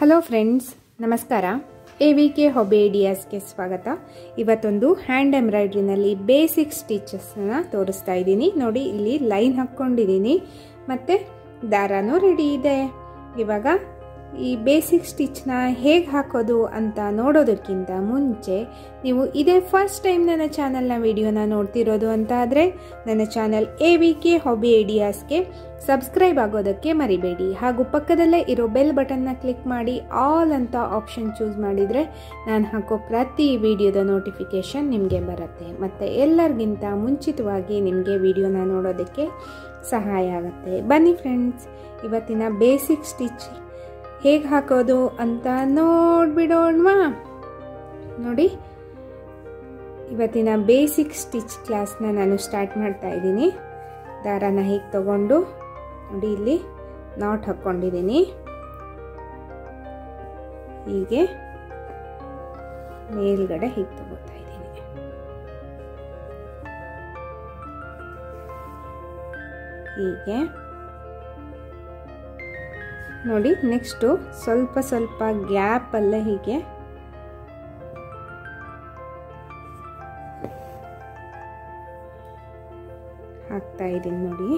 Hello friends, ನಮಸ್ಕಾರ. AVK hobby ಐಡಿಯಾಸ್ಗೆ ಸ್ವಾಗತ. ಇವತ್ತೊಂದು ಹ್ಯಾಂಡ್ ಎಂಬ್ರಾಯ್ಡ್ರಿನಲ್ಲಿ ಬೇಸಿಕ್ ಸ್ಟಿಚಸ್ನ ತೋರಿಸ್ತಾ ಇದ್ದೀನಿ. ನೋಡಿ, ಇಲ್ಲಿ ಲೈನ್ ಹಾಕ್ಕೊಂಡಿದ್ದೀನಿ ಮತ್ತು ದಾರನೂ ರೆಡಿ ಇದೆ. ಇವಾಗ ಈ ಬೇಸಿಕ್ ಸ್ಟಿಚ್ನ ಹೇಗೆ ಹಾಕೋದು ಅಂತ ನೋಡೋದಕ್ಕಿಂತ ಮುಂಚೆ ನೀವು ಇದೇ ಫಸ್ಟ್ ಟೈಮ್ ನನ್ನ ಚಾನಲ್ನ ವಿಡಿಯೋನ ನೋಡ್ತಿರೋದು ಅಂತ ಆದರೆ ನನ್ನ ಚಾನಲ್ AVK ಹಾಬಿ ಐಡಿಯಾಸ್ಗೆ ಸಬ್ಸ್ಕ್ರೈಬ್ ಆಗೋದಕ್ಕೆ ಮರಿಬೇಡಿ. ಹಾಗೂ ಪಕ್ಕದಲ್ಲೇ ಇರೋ ಬೆಲ್ ಬಟನ್ನ ಕ್ಲಿಕ್ ಮಾಡಿ ಆಲ್ ಅಂತ ಆಪ್ಷನ್ ಚೂಸ್ ಮಾಡಿದರೆ ನಾನು ಹಾಕೋ ಪ್ರತಿ ವಿಡಿಯೋದ ನೋಟಿಫಿಕೇಷನ್ ನಿಮಗೆ ಬರುತ್ತೆ. ಮತ್ತು ಎಲ್ಲರಿಗಿಂತ ಮುಂಚಿತವಾಗಿ ನಿಮಗೆ ವಿಡಿಯೋನ ನೋಡೋದಕ್ಕೆ ಸಹಾಯ ಆಗುತ್ತೆ. ಬನ್ನಿ ಫ್ರೆಂಡ್ಸ್, ಇವತ್ತಿನ ಬೇಸಿಕ್ ಸ್ಟಿಚ್ ಹೇಗೆ ಹಾಕೋದು ಅಂತ ನೋಡ್ಬಿಡೋಣವಾ. ನೋಡಿ, ಇವತ್ತಿನ ಬೇಸಿಕ್ ಸ್ಟಿಚ್ ಕ್ಲಾಸ್ನ ನಾನು ಸ್ಟಾರ್ಟ್ ಮಾಡ್ತಾ ಇದ್ದೀನಿ. ದಾರನ ಹೀಗೆ ತಗೊಂಡು ನೋಡಿ, ಇಲ್ಲಿ ನಾಟ್ ಹಾಕ್ಕೊಂಡಿದ್ದೀನಿ. ಹೀಗೆ ಮೇಲ್ಗಡೆ ಹೀಗೆ ತಗೋತಾ ಇದ್ದೀನಿ. ಹೀಗೆ ನೋಡಿ, ನೆಕ್ಸ್ಟು ಸ್ವಲ್ಪ ಸ್ವಲ್ಪ ಗ್ಯಾಪಲ್ಲೇ ಹೀಗೆ ಹಾಕ್ತಾ ಇದ್ದೀನಿ. ನೋಡಿ,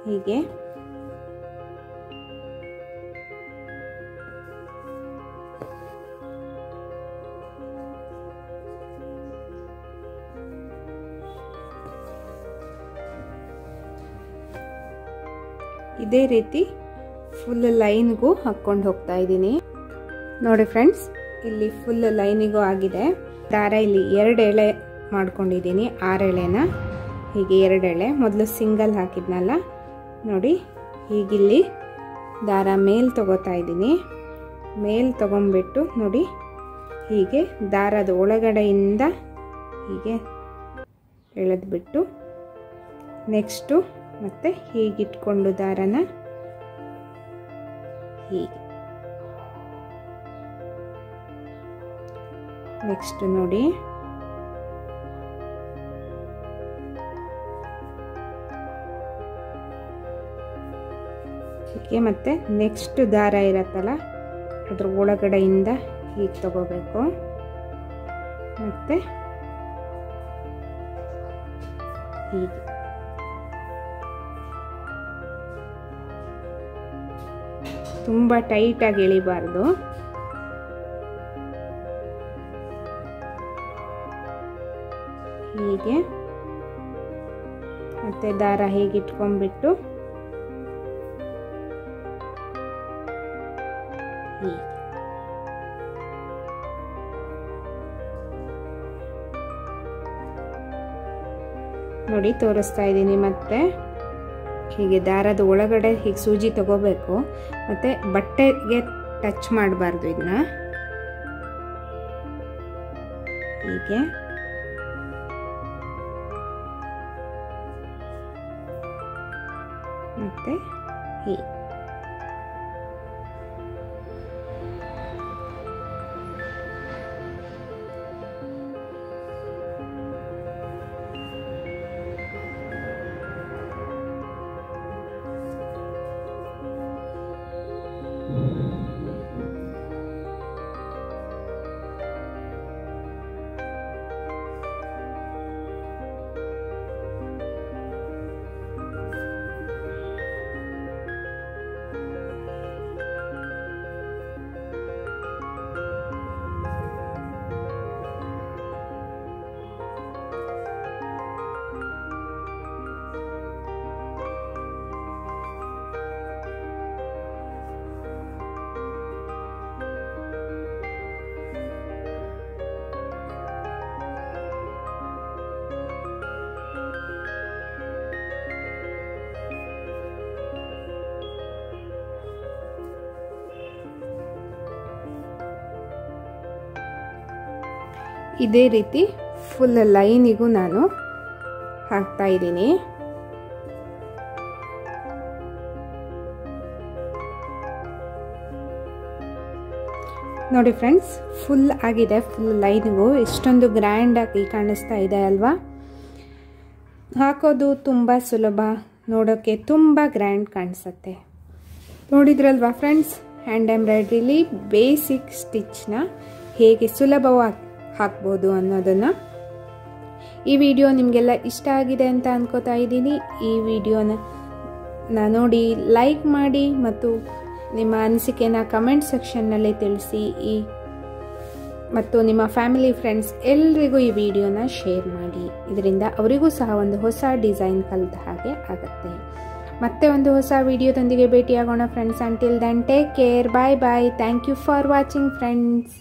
ಹೀಗೆ ಇದೇ ರೀತಿ ಫುಲ್ ಲೈನ್ಗೂ ಹಾಕ್ಕೊಂಡು ಹೋಗ್ತಾ ಇದ್ದೀನಿ. ನೋಡಿ ಫ್ರೆಂಡ್ಸ್, ಇಲ್ಲಿ ಫುಲ್ ಲೈನಿಗೂ ಆಗಿದೆ. ದಾರ ಇಲ್ಲಿ 2 ಎಳೆ ಮಾಡ್ಕೊಂಡಿದ್ದೀನಿ. 6 ಎಳೆನ ಹೀಗೆ 2 ಎಳೆ ಮೊದಲು ಸಿಂಗಲ್ ಹಾಕಿದ್ನಲ್ಲ. ನೋಡಿ, ಹೀಗಿಲ್ಲಿ ದಾರ ಮೇಲ್ ತಗೋತಾ ಇದ್ದೀನಿ. ಮೇಲ್ ತಗೊಂಡ್ಬಿಟ್ಟು ನೋಡಿ, ಹೀಗೆ ದಾರದ ಒಳಗಡೆಯಿಂದ ಹೀಗೆ ಎಳೆದ್ಬಿಟ್ಟು ನೆಕ್ಸ್ಟು ಮತ್ತೆ ಹೀಗಿಟ್ಕೊಂಡು ದಾರನ ಹೀಗೆ ನೆಕ್ಸ್ಟ್ ನೋಡಿ, ಹೀಗೆ ಮತ್ತೆ ನೆಕ್ಸ್ಟ್ ದಾರ ಇರತ್ತಲ್ಲ ಅದ್ರ ಒಳಗಡೆಯಿಂದ ಹೀಗೆ ತಗೋಬೇಕು. ಮತ್ತೆ ಹೀಗೆ ತುಂಬ ಟೈಟಾಗಿ ಎಳಿಬಾರ್ದು. ಹೀಗೆ ಮತ್ತೆ ದಾರ ಹೀಗೆ ಇಟ್ಕೊಂಡ್ಬಿಟ್ಟು ಹೀಗೆ ನೋಡಿ ತೋರಿಸ್ತಾ ಇದ್ದೀನಿ. ಮತ್ತೆ ಹೀಗೆ ದಾರದ ಒಳಗಡೆ ಹೀಗೆ ಸೂಜಿ ತಗೋಬೇಕು. ಮತ್ತು ಬಟ್ಟೆಗೆ ಟಚ್ ಮಾಡಬಾರ್ದು. ಇದನ್ನ ಹೀಗೆ ಮತ್ತೆ ಹೀಗೆ ಇದೇ ರೀತಿ ಫುಲ್ ಲೈನಿಗೂ ನಾನು ಹಾಕ್ತಾ ಇದ್ದೀನಿ. ನೋಡಿ ಫ್ರೆಂಡ್ಸ್, ಫುಲ್ ಆಗಿದೆ. ಫುಲ್ ಲೈನಿಗೂ ಎಷ್ಟೊಂದು ಗ್ರ್ಯಾಂಡ್ ಆಗಿ ಕಾಣಿಸ್ತಾ ಇದೆ ಅಲ್ವಾ. ಹಾಕೋದು ತುಂಬ ಸುಲಭ, ನೋಡೋಕ್ಕೆ ತುಂಬ ಗ್ರ್ಯಾಂಡ್ ಕಾಣಿಸುತ್ತೆ. ನೋಡಿದ್ರಲ್ವಾ ಫ್ರೆಂಡ್ಸ್, ಹ್ಯಾಂಡ್ ಎಂಬ್ರಾಯ್ಡ್ರಿಲಿ ಬೇಸಿಕ್ ಸ್ಟಿಚ್ನ ಹೇಗೆ ಸುಲಭವಾಗಿ ಹಾಕ್ಬೋದು ಅನ್ನೋದನ್ನು. ಈ ವಿಡಿಯೋ ನಿಮಗೆಲ್ಲ ಇಷ್ಟ ಆಗಿದೆ ಅಂತ ಅನ್ಕೋತಾ ಇದ್ದೀನಿ. ಈ ವಿಡಿಯೋನ ನೋಡಿ ಲೈಕ್ ಮಾಡಿ ಮತ್ತು ನಿಮ್ಮ ಅನಿಸಿಕೆನ ಕಮೆಂಟ್ ಸೆಕ್ಷನ್ನಲ್ಲಿ ತಿಳಿಸಿ. ಮತ್ತು ನಿಮ್ಮ ಫ್ಯಾಮಿಲಿ ಫ್ರೆಂಡ್ಸ್ ಎಲ್ರಿಗೂ ಈ ವಿಡಿಯೋನ ಶೇರ್ ಮಾಡಿ. ಇದರಿಂದ ಅವರಿಗೂ ಸಹ ಒಂದು ಹೊಸ ಡಿಸೈನ್ ಕಲಿತ ಹಾಗೆ ಆಗುತ್ತೆ. ಮತ್ತೆ ಒಂದು ಹೊಸ ವಿಡಿಯೋದೊಂದಿಗೆ ಭೇಟಿಯಾಗೋಣ friends. Until then take care, bye bye. Thank you for watching friends.